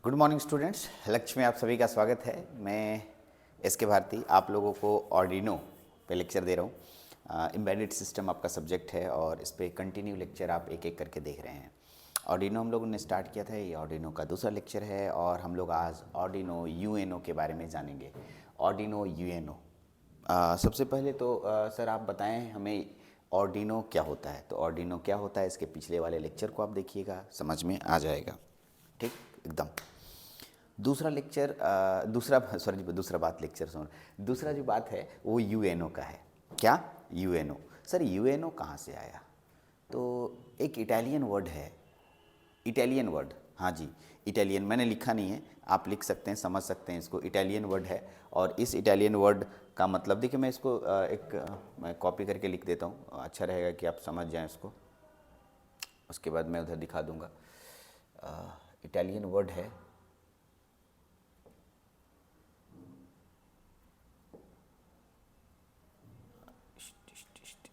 Good morning students, लक्ष्य में आप सभी का स्वागत है। मैं एस के भारती आप लोगों को ऑर्डिनो पे लेक्चर दे रहा हूँ। एम्बेडेड सिस्टम आपका सब्जेक्ट है और इस पर कंटिन्यू लेक्चर आप एक एक करके देख रहे हैं। ऑर्डिनो हम लोगों ने स्टार्ट किया था, ये ऑर्डिनो का दूसरा लेक्चर है और हम लोग आज ऑर्डिनो यूएनओ के बारे में जानेंगे। ऑर्डिनो यूएनओ, सबसे पहले तो सर आप बताएं हमें ऑर्डिनो क्या होता है। तो ऑर्डिनो क्या होता है, इसके पिछले वाले लेक्चर को आप देखिएगा, समझ में आ जाएगा। ठीक, एकदम। दूसरा लेक्चर दूसरा बात लेक्चर सुन, दूसरा जो बात है वो यूएनओ का है। क्या? यूएनओ। सर यूएनओ कहाँ से आया? तो एक इटालियन वर्ड है, इटालियन वर्ड। हाँ जी, इटालियन मैंने लिखा नहीं है, आप लिख सकते हैं, समझ सकते हैं इसको। इटालियन वर्ड है और इस इटालियन वर्ड का मतलब देखिए, मैं इसको मैं कॉपी करके लिख देता हूँ, अच्छा रहेगा कि आप समझ जाएं इसको। उसके बाद मैं उधर दिखा दूँगा। इटालियन वर्ड है,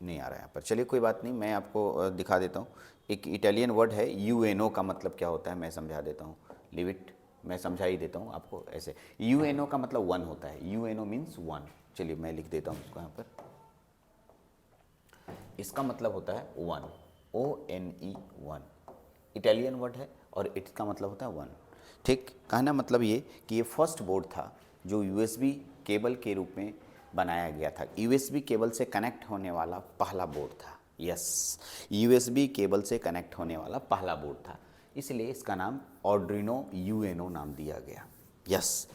नहीं आ रहा है यहाँ पर, चलिए कोई बात नहीं, मैं आपको दिखा देता हूँ। एक इटालियन वर्ड है यूएनओ का मतलब क्या होता है मैं समझा देता हूँ। लिव इट, मैं समझा ही देता हूँ आपको ऐसे। यूएनओ का मतलब वन होता है, यूएनओ मीन्स वन। चलिए मैं लिख देता हूँ इसको यहाँ पर। इसका मतलब होता है one, ONE, one. Italian word है और इसका मतलब होता है वन। ठीक, कहना मतलब ये कि ये फर्स्ट बोर्ड था जो यूएसबी केबल के रूप में बनाया गया था। यूएसबी केबल से कनेक्ट होने वाला पहला बोर्ड था। यस, यूएसबी केबल से कनेक्ट होने वाला पहला बोर्ड था, इसलिए इसका नाम ऑर्डिनो यूएनओ नाम दिया गया। यस,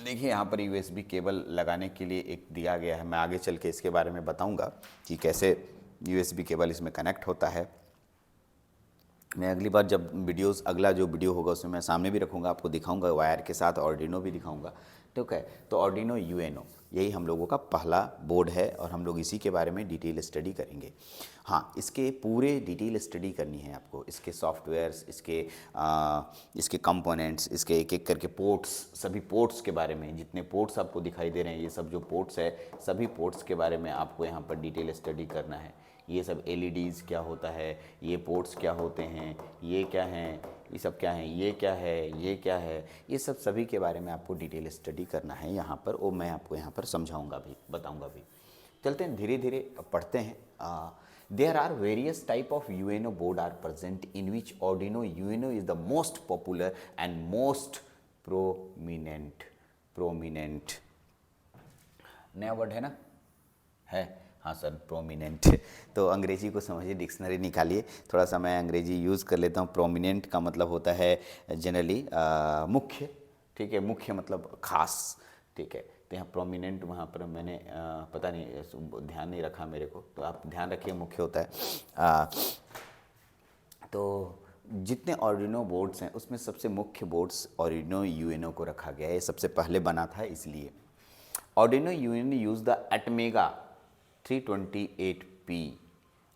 देखिए यहाँ पर यूएसबी केबल लगाने के लिए एक दिया गया है, मैं आगे चल के इसके बारे में बताऊंगा कि कैसे यूएसबी केबल इसमें कनेक्ट होता है। मैं अगली बार जब वीडियोस, अगला जो वीडियो होगा उसमें मैं सामने भी रखूँगा, आपको दिखाऊंगा वायर के साथ, ऑर्डिनो भी दिखाऊंगा। ठीक है, तो ऑर्डिनो यूएनओ यही हम लोगों का पहला बोर्ड है और हम लोग इसी के बारे में डिटेल स्टडी करेंगे। हाँ, इसके पूरे डिटेल स्टडी करनी है आपको, इसके सॉफ्टवेयर्स, इसके कंपोनेंट्स, इसके एक एक करके पोर्ट्स, सभी पोर्ट्स के बारे में, जितने पोर्ट्स आपको दिखाई दे रहे हैं ये सब जो पोर्ट्स है, सभी पोर्ट्स के बारे में आपको यहाँ पर डिटेल स्टडी करना है। ये सब LEDs क्या होता है, ये पोर्ट्स क्या होते हैं, ये क्या हैं, ये सब क्या हैं, ये क्या है, ये क्या है, ये सब सभी के बारे में आपको डिटेल स्टडी करना है यहाँ पर। वो मैं आपको यहाँ पर समझाऊंगा भी, बताऊंगा भी। चलते हैं धीरे धीरे पढ़ते हैं। There are various type of UNO board are present in which Arduino UNO is the most popular and most prominent. नया वर्ड है ना, है? हाँ सर, प्रोमिनेंट। तो अंग्रेजी को समझिए, डिक्शनरी निकालिए, थोड़ा सा मैं अंग्रेजी यूज़ कर लेता हूँ। प्रोमिनेंट का मतलब होता है जनरली मुख्य। ठीक है, मुख्य मतलब खास। ठीक है, तो यहाँ प्रोमिनेंट, वहाँ पर मैंने पता नहीं, ध्यान नहीं रखा मेरे को, तो आप ध्यान रखिए, मुख्य होता है। तो जितने ऑर्डिनो बोर्ड्स हैं उसमें सबसे मुख्य बोर्ड्स ऑर्डिनो यूएनओ को रखा गया है, ये सबसे पहले बना था इसलिए। Arduino UNO use the ATmega 328P।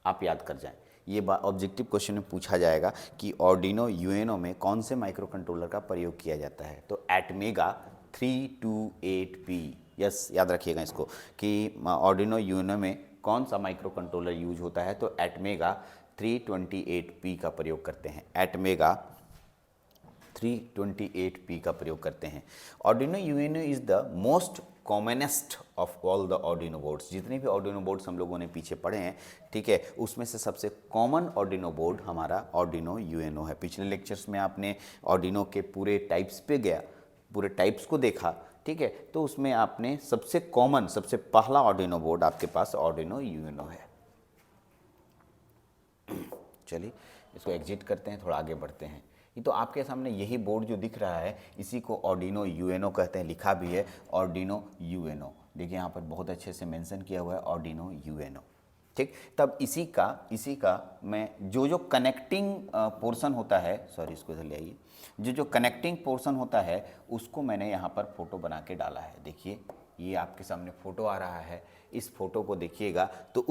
आप याद कर जाएं, ये ऑब्जेक्टिव क्वेश्चन में पूछा जाएगा कि ऑर्डिनो यूएनओ में कौन से माइक्रो कंट्रोलर का प्रयोग किया जाता है, तो एटमेगा 328P। यस, याद रखिएगा इसको कि ऑर्डिनो यूएनओ में कौन सा माइक्रो कंट्रोलर यूज होता है, तो एटमेगा 328P का प्रयोग करते हैं। एटमेगा 328P का प्रयोग करते हैं। Arduino UNO is the most commonest of all the Arduino boards. जितने भी ऑर्डिनो बोर्ड्स हम लोगों ने पीछे पढ़े हैं, ठीक है, उसमें से सबसे कॉमन ऑर्डिनो बोर्ड हमारा ऑर्डिनो यूएनओ है। पिछले लेक्चर्स में आपने ऑर्डिनो के पूरे टाइप्स पे गया, पूरे टाइप्स को देखा, ठीक है, तो उसमें आपने सबसे कॉमन, सबसे पहला ऑर्डिनो बोर्ड आपके पास ऑर्डिनो यूएनओ है। चलिए इसको एग्जिट करते हैं, थोड़ा आगे बढ़ते हैं। ये तो आपके सामने यही बोर्ड जो दिख रहा है, इसी को ऑर्डिनो यूएनओ कहते हैं, लिखा भी है ऑर्डिनो यूएनओ। देखिए यहाँ पर बहुत अच्छे से मेंशन किया हुआ है ऑर्डिनो यूएनओ। ठीक, तब इसी का मैं जो कनेक्टिंग पोर्शन होता है, सॉरी इसको इधर ले आइए, जो कनेक्टिंग पोर्शन होता है उसको मैंने यहाँ पर फोटो बना के डाला है। देखिए ये आपके सामने फ़ोटो आ रहा है, इस फोटो को देखिएगा तो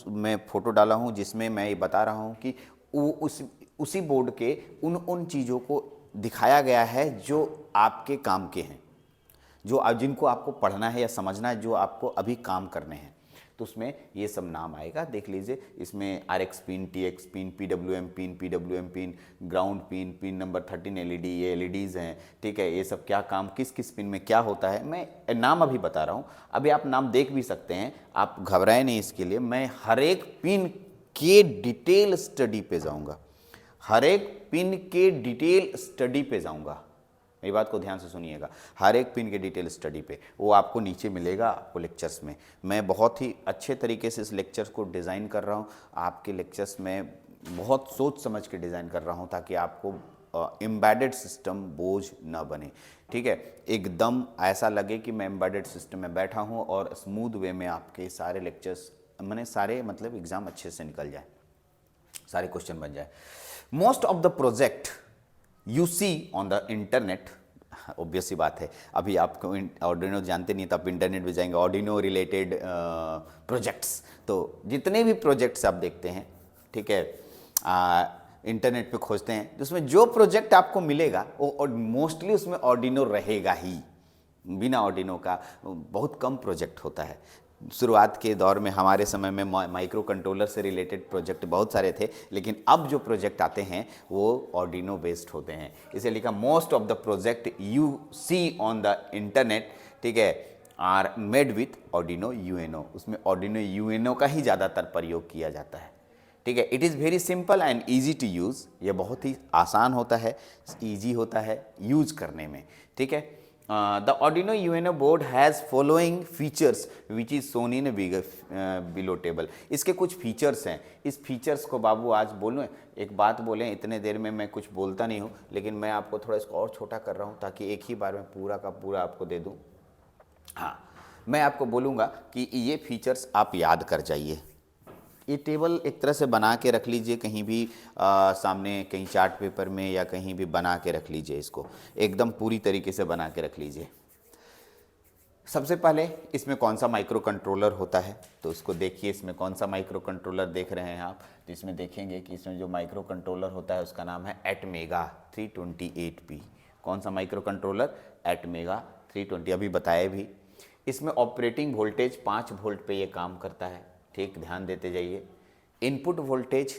मैं फ़ोटो डाला हूँ जिसमें मैं ये बता रहा हूँ कि उसी बोर्ड के उन चीज़ों को दिखाया गया है जो आपके काम के हैं, जिनको आपको पढ़ना है या समझना है, जो आपको अभी काम करने हैं। तो उसमें ये सब नाम आएगा, देख लीजिए। इसमें RX pin, TX pin, PWM pin, PWM pin, ground pin, pin number 13 LED, ये LEDs हैं, ठीक है। ये सब क्या काम किस किस पिन में क्या होता है, मैं नाम अभी बता रहा हूँ। अभी आप नाम देख भी सकते हैं, आप घबराए नहीं इसके लिए। मैं हर एक पिन के डिटेल स्टडी पे जाऊँगा, हर एक पिन के डिटेल स्टडी पे जाऊँगा। मेरी बात को ध्यान से सुनिएगा, हर एक पिन के डिटेल स्टडी पे, वो आपको नीचे मिलेगा आपको लेक्चर्स में। मैं बहुत ही अच्छे तरीके से इस लेक्चर्स को डिज़ाइन कर रहा हूँ, आपके लेक्चर्स में बहुत सोच समझ के डिज़ाइन कर रहा हूँ, ताकि आपको एम्बेडेड सिस्टम बोझ ना बने, ठीक है। एकदम ऐसा लगे कि मैं एम्बेडेड सिस्टम में बैठा हूँ और स्मूथ वे में आपके सारे लेक्चर्स, मैंने सारे मतलब एग्ज़ाम अच्छे से निकल जाए, सारे क्वेश्चन बन जाए। Most of the project you see on the internet, obvious सी बात है, अभी आपको ऑर्डिनो जानते नहीं तो आप इंटरनेट पे जाएंगे, ऑर्डिनो रिलेटेड प्रोजेक्ट्स, तो जितने भी प्रोजेक्ट्स आप देखते हैं, ठीक है, इंटरनेट पे खोजते हैं, उसमें जो प्रोजेक्ट आपको मिलेगा वो मोस्टली उसमें ऑर्डिनो रहेगा ही। बिना ऑर्डिनो का बहुत कम प्रोजेक्ट होता है। शुरुआत के दौर में हमारे समय में माइक्रो कंट्रोलर से रिलेटेड प्रोजेक्ट बहुत सारे थे, लेकिन अब जो प्रोजेक्ट आते हैं वो ऑर्डिनो बेस्ड होते हैं। इसे लिखा most of the project you see on the internet, ठीक है, are made with Arduino UNO. उसमें ऑर्डिनो यूएनओ का ही ज़्यादातर प्रयोग किया जाता है, ठीक है। It is very simple and easy to use, ये बहुत ही आसान होता है, ईजी होता है यूज करने में, ठीक है। The Arduino UNO board has following features which is shown in below table। इसके कुछ फीचर्स हैं, इस फीचर्स को बाबू आज बोलूँ, एक बात बोलें, इतने देर में मैं कुछ बोलता नहीं हूँ, लेकिन मैं आपको थोड़ा इसको और छोटा कर रहा हूँ ताकि एक ही बार में पूरा का पूरा आपको दे दूँ। हाँ, मैं आपको बोलूँगा कि ये फीचर्स आप याद कर जाइए। ये टेबल एक तरह से बना के रख लीजिए, कहीं भी सामने कहीं चार्ट पेपर में या कहीं भी बना के रख लीजिए, इसको एकदम पूरी तरीके से बना के रख लीजिए। सबसे पहले इसमें कौन सा माइक्रो कंट्रोलर होता है, तो उसको देखिए। इसमें कौन सा माइक्रो कंट्रोलर देख रहे हैं आप, तो इसमें देखेंगे कि इसमें जो माइक्रो कंट्रोलर होता है उसका नाम है एटमेगा 328P। कौन सा माइक्रो कंट्रोलर, एटमेगा 320, अभी बताया भी। इसमें ऑपरेटिंग वोल्टेज 5 वोल्ट पे ये काम करता है, ठीक, ध्यान देते जाइए। इनपुट वोल्टेज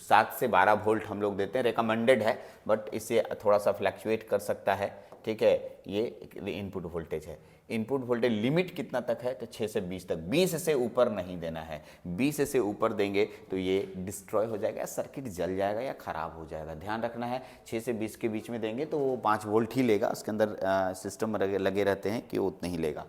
7 से 12 वोल्ट हम लोग देते हैं, रिकमेंडेड है, बट इसे थोड़ा सा फ्लैक्चुएट कर सकता है, ठीक है। ये इनपुट वोल्टेज है। इनपुट वोल्टेज लिमिट कितना तक है, तो 6 से 20 तक, 20 से ऊपर नहीं देना है। 20 से ऊपर देंगे तो ये डिस्ट्रॉय हो जाएगा, सर्किट जल जाएगा या ख़राब हो जाएगा, ध्यान रखना है। 6 से 20 के बीच में देंगे तो वो 5 वोल्ट ही लेगा, उसके अंदर सिस्टम लगे रहते हैं कि वो उतना ही लेगा।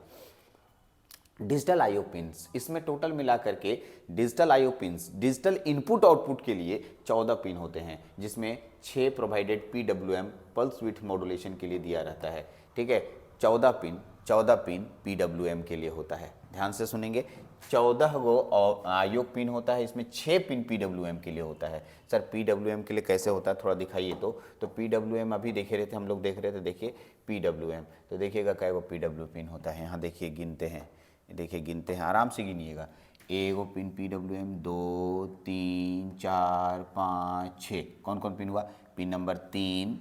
डिजिटल आईओ पिन्स, इसमें टोटल मिला करके digital IO pins, digital input output के लिए 14 पिन होते हैं, जिसमें 6 provided PWM pulse width modulation के लिए दिया रहता है, ठीक है। 14 पिन PWM के लिए होता है, ध्यान से सुनेंगे। 14 गो आईओ पिन होता है, इसमें 6 पिन PWM के लिए होता है। सर PWM के लिए कैसे होता है, थोड़ा दिखाइए। तो PWM अभी देख रहे थे, हम लोग देख रहे थे, देखिए PWM, तो देखिएगा क्या वो PW पिन होता है। यहाँ देखिए गिनते हैं, देखिए गिनते हैं, आराम से गिनिएगा। एगो पिन PWM, 2 3 4 5 6, कौन कौन पिन हुआ, pin number 3,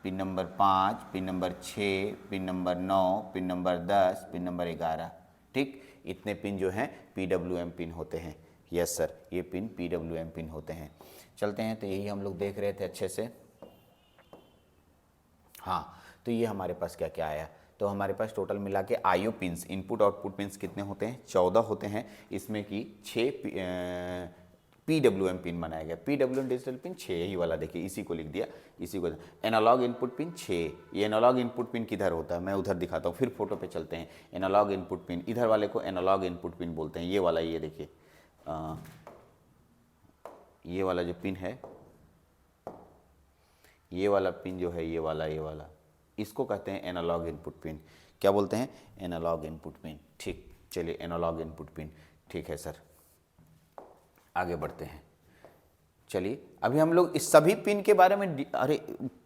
pin number 5, pin number 6, pin number 9, pin number 10, pin number 11, ठीक। इतने पिन जो हैं PWM पिन होते हैं। यस सर, ये पिन PWM पिन होते हैं। चलते हैं, तो यही हम लोग देख रहे थे अच्छे से। हाँ, तो ये हमारे पास क्या क्या आया, तो हमारे पास टोटल मिला के IO pins, input output pins कितने होते हैं, 14 होते हैं। इसमें कि 6 PWM पिन बनाया गया। PWM डिजिटल पिन 6, यही वाला देखिए, इसी को लिख दिया, इसी को। एनालॉग इनपुट पिन 6, ये एनालॉग इनपुट पिन किधर होता है, मैं उधर दिखाता हूँ, फिर फोटो पे चलते हैं। एनालॉग इनपुट पिन, इधर वाले को एनालॉग इनपुट पिन बोलते हैं, ये वाला, ये देखिए, ये वाला जो पिन है, ये वाला पिन जो है, ये वाला, इसको कहते हैं एनालॉग इनपुट पिन। क्या बोलते हैं, एनालॉग इनपुट पिन, ठीक। चलिए, एनालॉग इनपुट पिन, ठीक है सर। आगे बढ़ते हैं, चलिए। अभी हम लोग इस सभी पिन के बारे में, अरे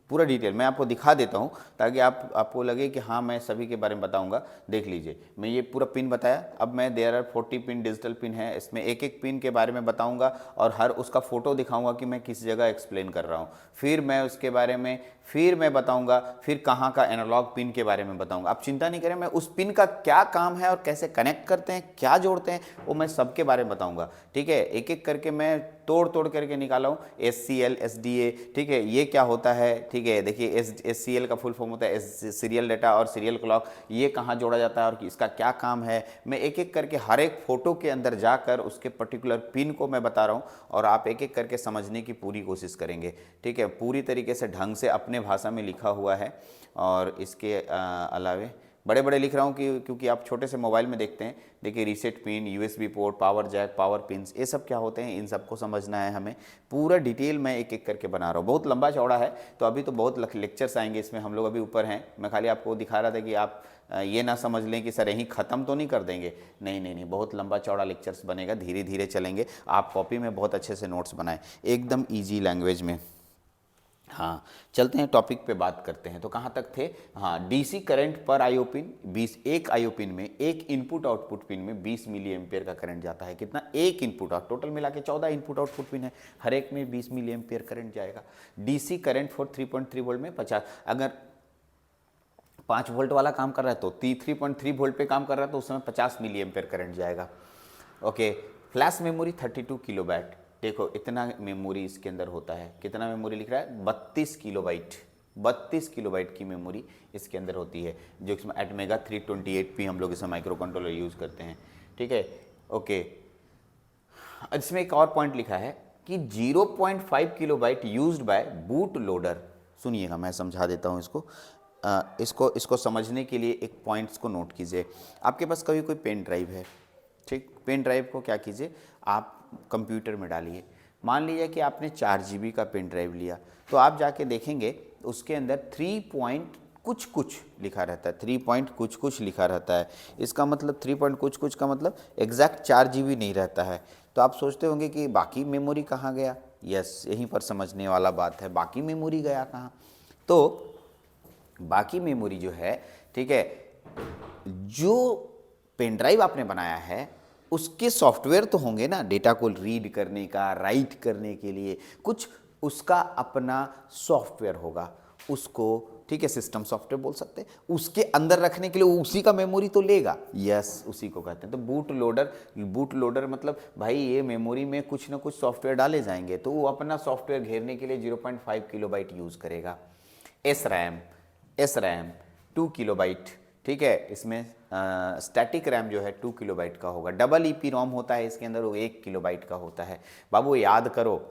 पूरा डिटेल मैं आपको दिखा देता हूँ ताकि आपको लगे कि हाँ मैं सभी के बारे में बताऊंगा। देख लीजिए, मैं ये पूरा पिन बताया, अब मैं there are 40 pin digital pin है, इसमें एक एक पिन के बारे में बताऊंगा और हर उसका फोटो दिखाऊंगा कि मैं किस जगह एक्सप्लेन कर रहा हूँ। फिर मैं उसके बारे में फिर मैं बताऊंगा, फिर कहाँ का एनालॉग पिन के बारे में बताऊंगा। आप चिंता नहीं करें, मैं उस पिन का क्या काम है और कैसे कनेक्ट करते हैं, क्या जोड़ते हैं, वो मैं सबके बारे में बताऊंगा। ठीक है, एक एक करके मैं तोड़ तोड़ करके निकाला हूँ। SCL SDA, ठीक है, ये क्या होता है, ठीक है, देखिए SCL का फुल फॉर्म होता है सीरियल डाटा और सीरियल क्लॉक, ये कहाँ जोड़ा जाता है और इसका क्या काम है। मैं एक एक करके हर एक फोटो के अंदर जाकर उसके पर्टिकुलर पिन को मैं बता रहा हूँ और आप एक एक करके समझने की पूरी कोशिश करेंगे। ठीक है, पूरी तरीके से ढंग से अपने भाषा में लिखा हुआ है। और इसके अलावे बड़े बड़े लिख रहा हूँ क्योंकि आप छोटे से मोबाइल में देखते हैं। देखिए reset pin, USB port, power jack, power pins, ये सब क्या होते हैं, इन सबको समझना है हमें। पूरा डिटेल मैं एक एक करके बना रहा हूँ। बहुत लंबा चौड़ा है तो अभी तो बहुत लेक्चर्स आएंगे इसमें, हम लोग अभी ऊपर हैं। मैं खाली आपको दिखा रहा था कि आप ये ना समझ लें कि सर यहीं ख़त्म तो नहीं कर देंगे। नहीं नहीं नहीं, बहुत लंबा चौड़ा लेक्चर्स बनेगा, धीरे धीरे चलेंगे। आप कॉपी में बहुत अच्छे से नोट्स बनाएं एकदम ईजी लैंग्वेज में। हाँ, चलते हैं टॉपिक पे बात करते हैं। तो कहाँ तक थे? हाँ, DC करंट पर आईओ पिन 20, एक आईओ पिन में, एक इनपुट आउटपुट पिन में 20 मिली एम्पियर का करंट जाता है। कितना? एक इनपुट आउट, टोटल मिला के 14 इनपुट आउटपुट पिन है, हर एक में 20 मिली एम्पियर करंट जाएगा। DC करंट फॉर 3.3 वोल्ट में 50, अगर 5 वोल्ट वाला काम कर रहा है तो 3.3 वोल्ट पे काम कर रहा है तो उस समय 50 मिली एम्पियर करंट जाएगा। ओके, फ्लैश मेमोरी 32 किलोबाइट, देखो इतना मेमोरी इसके अंदर होता है। कितना मेमोरी लिख रहा है? 32 किलोबाइट, 32 किलोबाइट की मेमोरी इसके अंदर होती है, जो इसमें एटमेगा 328P हम लोग इसमें माइक्रो कंट्रोलर यूज़ करते हैं। ठीक है, ओके, इसमें एक और पॉइंट लिखा है कि 0.5 kilobyte used by boot loader. सुनिएगा, मैं समझा देता हूँ इसको। इसको समझने के लिए एक पॉइंट्स को नोट कीजिए। आपके पास कभी कोई पेन ड्राइव है, ठीक, पेन ड्राइव को क्या कीजिए, आप कंप्यूटर में डालिए। मान लीजिए कि आपने 4 GB का पेन ड्राइव लिया, तो आप जाके देखेंगे उसके अंदर 3 पॉइंट कुछ कुछ लिखा रहता है, 3 पॉइंट कुछ कुछ लिखा रहता है। इसका मतलब 3 पॉइंट कुछ कुछ का मतलब एग्जैक्ट 4 GB नहीं रहता है। तो आप सोचते होंगे कि बाकी मेमोरी कहाँ गया? यस, यहीं पर समझने वाला बात है, बाकी मेमोरी गया कहाँ? तो बाकी मेमोरी जो है, ठीक है, जो पेन ड्राइव आपने बनाया है उसके सॉफ्टवेयर तो होंगे ना, डेटा को रीड करने का, राइट करने के लिए कुछ उसका अपना सॉफ्टवेयर होगा, उसको, ठीक है, सिस्टम सॉफ्टवेयर बोल सकते हैं। उसके अंदर रखने के लिए उसी का मेमोरी तो लेगा। यस, उसी को कहते हैं। तो बूट लोडर मतलब भाई ये मेमोरी में कुछ ना कुछ सॉफ्टवेयर डाले जाएंगे, तो वो अपना सॉफ्टवेयर घेरने के लिए 0.5 किलोबाइट यूज़ करेगा। एस रैम 2 किलोबाइट, ठीक है, इसमें स्टैटिक रैम जो है 2 किलोबाइट का होगा। डबल ईपी रोम होता है इसके अंदर, वो 1 किलोबाइट का होता है। बाबू याद करो,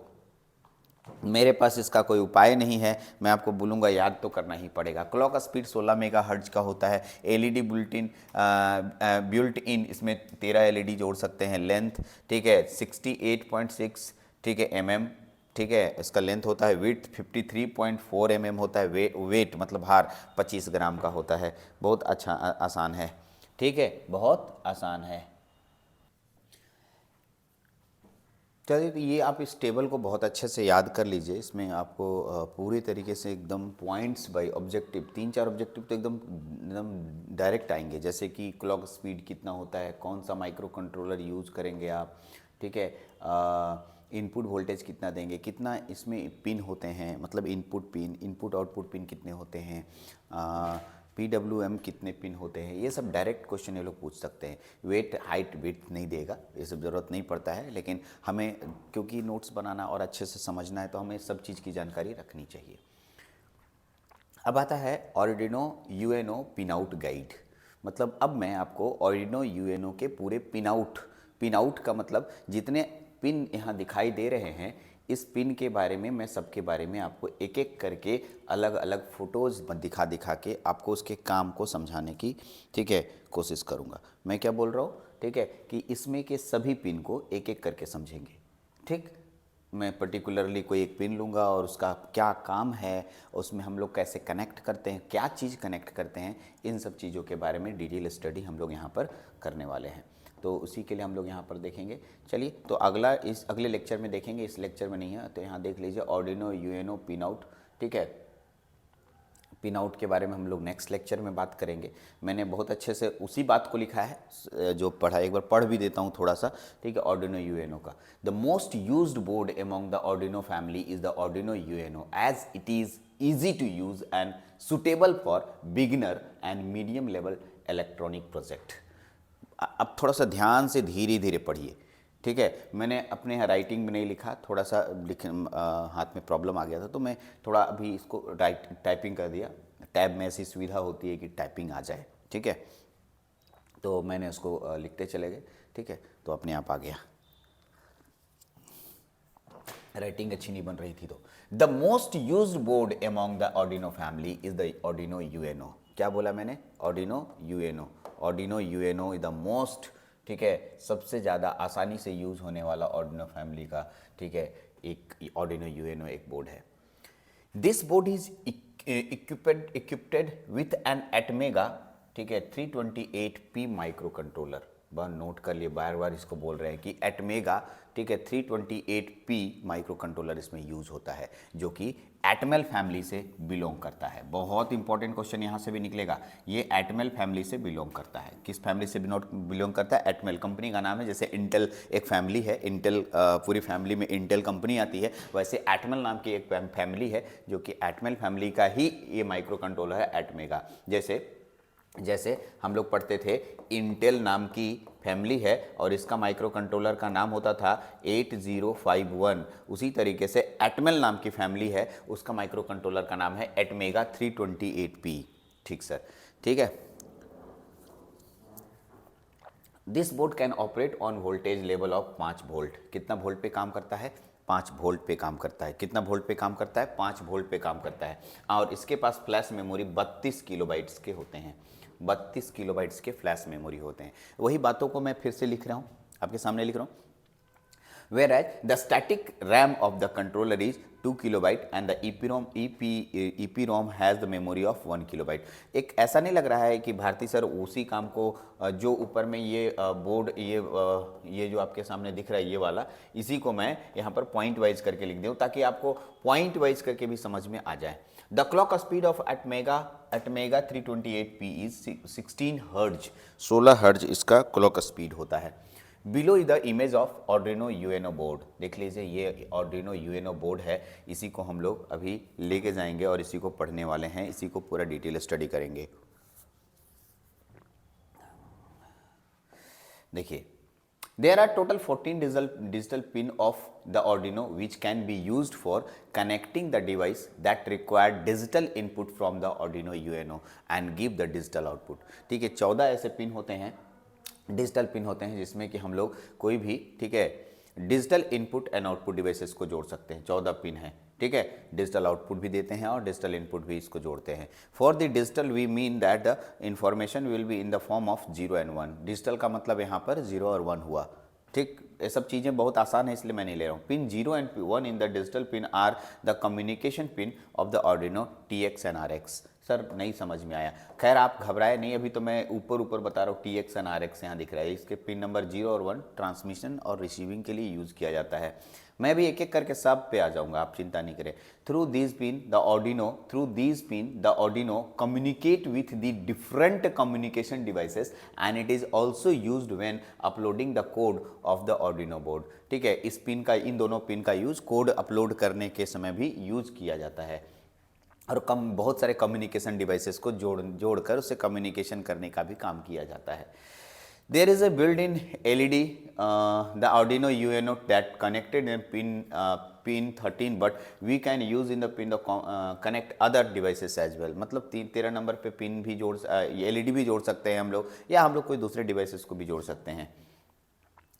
मेरे पास इसका कोई उपाय नहीं है, मैं आपको बोलूँगा याद तो करना ही पड़ेगा। क्लॉक स्पीड 16 मेगाहर्ट्ज का होता है। LED बिल्ट इन इसमें 13 LED जोड़ सकते हैं। लेंथ, ठीक है, 68.6, ठीक है, mm, ठीक है, इसका लेंथ होता है। विड्थ 53.4 mm होता है। वेट मतलब भार 25 ग्राम का होता है। बहुत अच्छा, आसान है, ठीक है, बहुत आसान है। चलिए, तो ये आप इस टेबल को बहुत अच्छे से याद कर लीजिए। इसमें आपको पूरी तरीके से एकदम पॉइंट्स बाय ऑब्जेक्टिव, 3-4 ऑब्जेक्टिव तो एकदम एकदम डायरेक्ट आएंगे, जैसे कि क्लॉक स्पीड कितना होता है, कौन सा माइक्रो कंट्रोलर यूज़ करेंगे आप, ठीक है, इनपुट वोल्टेज कितना देंगे, कितना इसमें पिन होते हैं, मतलब input pin, input output pin कितने होते हैं, PWM कितने पिन होते हैं, ये सब डायरेक्ट क्वेश्चन ये लोग पूछ सकते हैं। वेट, हाइट, विड्थ नहीं देगा, ये सब ज़रूरत नहीं पड़ता है, लेकिन हमें क्योंकि नोट्स बनाना और अच्छे से समझना है तो हमें सब चीज़ की जानकारी रखनी चाहिए। अब आता है Arduino UNO pin out guide. मतलब अब मैं आपको Arduino UNO के पूरे पिन आउट का मतलब जितने पिन यहाँ दिखाई दे रहे हैं, इस पिन के बारे में, मैं सबके बारे में आपको एक एक करके अलग अलग फ़ोटोज़ दिखा के आपको उसके काम को समझाने की, ठीक है, कोशिश करूँगा। मैं क्या बोल रहा हूँ, ठीक है, कि इसमें के सभी पिन को एक एक करके समझेंगे। ठीक, मैं पर्टिकुलरली कोई एक पिन लूँगा और उसका क्या काम है, उसमें हम लोग कैसे कनेक्ट करते हैं, क्या चीज़ कनेक्ट करते हैं, इन सब चीज़ों के बारे में डिटेल स्टडी हम लोग यहाँ पर करने वाले हैं। तो उसी के लिए हम लोग यहाँ पर देखेंगे। चलिए, तो इस अगले लेक्चर में देखेंगे, इस लेक्चर में नहीं है, तो यहाँ देख लीजिए Arduino UNO पिन आउट, ठीक है। पिन आउट के बारे में हम लोग नेक्स्ट लेक्चर में बात करेंगे। मैंने बहुत अच्छे से उसी बात को लिखा है जो पढ़ा, एक बार पढ़ भी देता हूँ थोड़ा सा, ठीक है। Arduino UNO का the most used board among the Arduino family is the Arduino UNO as it is easy to use and suitable for beginner and medium level electronic project। अब थोड़ा सा ध्यान से धीरे धीरे पढ़िए, ठीक है। मैंने अपने यहाँ राइटिंग में नहीं लिखा, थोड़ा सा हाथ में प्रॉब्लम आ गया था, तो मैं थोड़ा अभी इसको टाइपिंग कर दिया। टैब में ऐसी सुविधा होती है कि टाइपिंग आ जाए, ठीक है। तो मैंने उसको लिखते चले गए, ठीक है, तो अपने आप आ गया। राइटिंग अच्छी नहीं बन रही थी तो। The most used board among the Arduino family is the Arduino UNO। क्या बोला मैंने? Arduino UNO। Arduino UNO is the most, ठीक है, सबसे ज़्यादा आसानी से यूज़ होने वाला Arduino फैमिली का, ठीक है, एक Arduino UNO एक बोर्ड है। This board is equipped with an Atmega, ठीक है, 328P माइक्रो कंट्रोलर। बार नोट कर लिए, बार बार इसको बोल रहे हैं कि Atmega, ठीक है, 328P माइक्रो कंट्रोलर इसमें यूज होता है, जो कि एटमेल फैमिली से बिलोंग करता है। बहुत इंपॉर्टेंट क्वेश्चन यहाँ से भी निकलेगा, ये एटमेल फैमिली से बिलोंग करता है। किस फैमिली से बिलोंग करता है? एटमेल कंपनी का नाम है। जैसे इंटेल एक फैमिली है, इंटेल पूरी फैमिली में इंटेल कंपनी आती है, वैसे एटमेल नाम की एक फैमिली है जो कि एटमेल फैमिली का ही ये माइक्रो कंट्रोलर है, Atmega। जैसे हम लोग पढ़ते थे इंटेल नाम की फैमिली है और इसका माइक्रो कंट्रोलर का नाम होता था 8051, उसी तरीके से एटमेल नाम की फैमिली है, उसका माइक्रो कंट्रोलर का नाम है Atmega 328P। ठीक सर, ठीक है। This board can operate on voltage level of 5 volt. कितना वोल्ट पे काम करता है? 5 वोल्ट पे काम करता है। कितना वोल्ट पे काम करता है? 5 वोल्ट पे काम करता है। और इसके पास फ्लैश मेमोरी 32 किलोबाइट्स के होते हैं। 32 किलोबाइट्स के फ्लैश मेमोरी होते हैं। वही बातों को मैं फिर से लिख रहा हूँ, आपके सामने लिख रहा हूँ। Whereas the static RAM of the controller is 2 kilobyte and the EPROM has the memory of 1 kilobyte. एक ऐसा नहीं लग रहा है कि भारती सर उसी काम को जो ऊपर में ये बोर्ड ये जो आपके सामने दिख रहा है ये वाला, इसी को मैं यहाँ पर पॉइंट वाइज करके लिख दूँ ताकि आपको पॉइंट वाइज करके भी समझ में आ जाए। The clock speed of Atmega 328P is 16 hertz. 16 hertz इसका क्लॉक स्पीड होता है। Below is the image of Arduino UNO board. देख लीजिए ये Arduino UNO बोर्ड है, इसी को हम लोग अभी लेके जाएंगे और इसी को पढ़ने वाले हैं, इसी को पूरा डिटेल स्टडी करेंगे। देखिए, there are total 14 digital pin of the Arduino which can be used for connecting the device that require digital input from the Arduino UNO and give the digital output। ठीक है, 14 ऐसे pin होते हैं, digital pin होते हैं जिसमें कि हम लोग कोई भी, ठीक है, digital input and output devices को जोड़ सकते हैं। 14 पिन है, ठीक है। डिजिटल आउटपुट भी देते हैं और डिजिटल इनपुट भी इसको जोड़ते हैं। For the digital we mean that the information will be in the form of 0 and 1। Digital का मतलब यहाँ पर 0 और 1 हुआ, ठीक। ये सब चीज़ें बहुत आसान है इसलिए मैं नहीं ले रहा हूँ। Pin 0 and 1 in the digital pin are the communication pin of the Arduino TX and RX। Sir नहीं समझ में आया, खैर आप घबराए नहीं, अभी तो मैं ऊपर बता रहा हूँ। TX and RX यहाँ दिख रहा है, इसके पिन नंबर 0 और 1 ट्रांसमिशन और रिसीविंग के लिए यूज़ किया जाता है। मैं भी एक एक करके सब पे आ जाऊँगा, आप चिंता नहीं करें। Through these pin the Arduino communicate with the different communication devices and it is also used when uploading the code of the Arduino board. ठीक है, इस पिन का, इन दोनों पिन का यूज़ कोड अपलोड करने के समय भी यूज़ किया जाता है और बहुत सारे कम्युनिकेशन डिवाइसेस को जोड़कर उससे कम्युनिकेशन करने का भी काम किया जाता है। There is a build in LED the Arduino UNO that connected in pin 13 but we can use in the pin the connect other devices as well. मतलब 13 नंबर पे पिन भी LED भी जोड़ सकते हैं हम लोग, या हम लोग कोई दूसरे डिवाइसेस को भी जोड़ सकते हैं।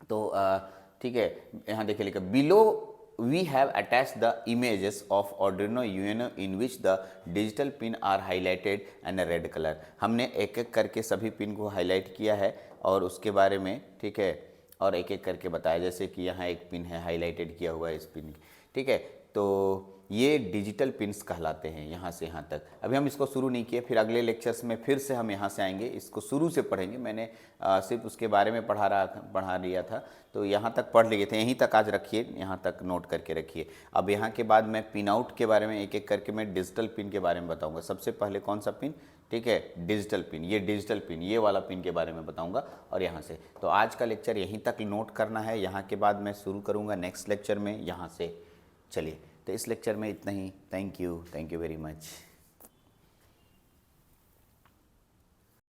तो ठीक है, यहाँ देखिए लिखा below we have attached the images of Arduino UNO in which the digital pin are highlighted and a red color। हमने एक एक करके सभी पिन को हाईलाइट किया है और उसके बारे में, ठीक है, और एक एक करके बताया, जैसे कि यहाँ एक पिन है हाईलाइटेड किया हुआ है इस पिन, ठीक है। तो ये डिजिटल पिन्स कहलाते हैं यहाँ से यहाँ तक। अभी हम इसको शुरू नहीं किए, फिर अगले लेक्चर्स में फिर से हम यहाँ से आएंगे, इसको शुरू से पढ़ेंगे। मैंने सिर्फ उसके बारे में पढ़ा लिया था, तो यहाँ तक पढ़ लिए थे, यहीं तक आज रखिए, यहाँ तक नोट करके रखिए। अब यहाँ के बाद मैं पिन आउट के बारे में एक एक करके मैं डिजिटल पिन के बारे में बताऊँगा। सबसे पहले कौन सा पिन, ठीक है, डिजिटल पिन, ये डिजिटल पिन, ये वाला पिन के बारे में बताऊंगा। और यहाँ से तो आज का लेक्चर यहीं तक नोट करना है, यहाँ के बाद मैं शुरू करूँगा नेक्स्ट लेक्चर में यहाँ से। चलिए, तो इस लेक्चर में इतना ही। Thank you very much.